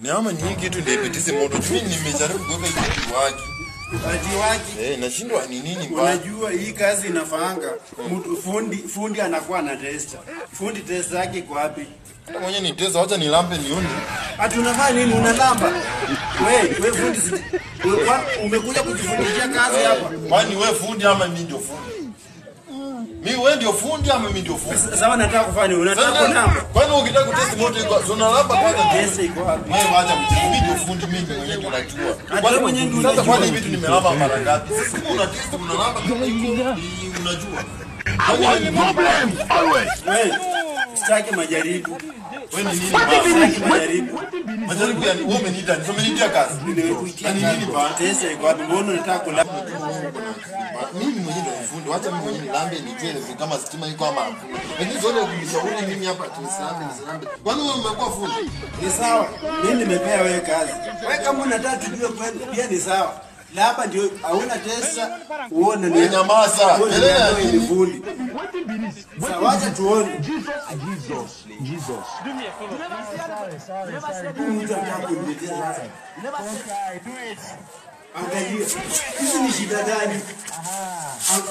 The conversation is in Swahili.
Nyama nyingi kitu ndio ipitize moto. Mimi nimejaribu kuweka kitu waki. Waki. Nashindwa ni nini mbaya. Unajua hii kazi inafaanga. Fundi anakuwa na tester. Fundi tester yake iko wapi? Hata mwenye ni tester acha nilambe nione. Ati unafanya nini unalamba? Wewe fundi umekuja kujifundishia kazi hapa. Kwani wewe fundi ama mimi ndio fundi? Mimi wewe ndio fundi ama mimi ndio fundi? Sasa nataka kufanya unataka kunamba. Kwani ukitaka kutest moto iko zona lamba kwanza tester iko wapi? Wewe wacha mchezo mimi ndio fundi mimi mwenyewe ndio najua. Kwani mwenyewe ndio sasa kwani vitu nimelamba mara ngapi? Sasa kama una test unalamba kama iko unajua. One problem always. Wewe sitaki majaribu. Wewe ni nini? Majaribu. Majaribu yani wewe umeniita ni umenitia kazi. Ni nini ba tester iko wapi? Mbona unataka kulamba? Mimi mwenyewe ndio fundi, acha mimi mwenyewe nilambe nijue kama stima iko ama hakuna. Lakini zote kunishauri mimi hapa tusilambe. Kwani wewe umekuwa fundi? Ni sawa. Mimi nimepea wewe kazi. Wewe kama unataka tujue pia ni sawa. Na hapa ndio hauna tesa uone ni nyamaza. Elewa ni fundi. Sawa acha tuone. Jesus. Do me a follow. Never try, do it. Angalia. Hizi ni shida gani? Aha.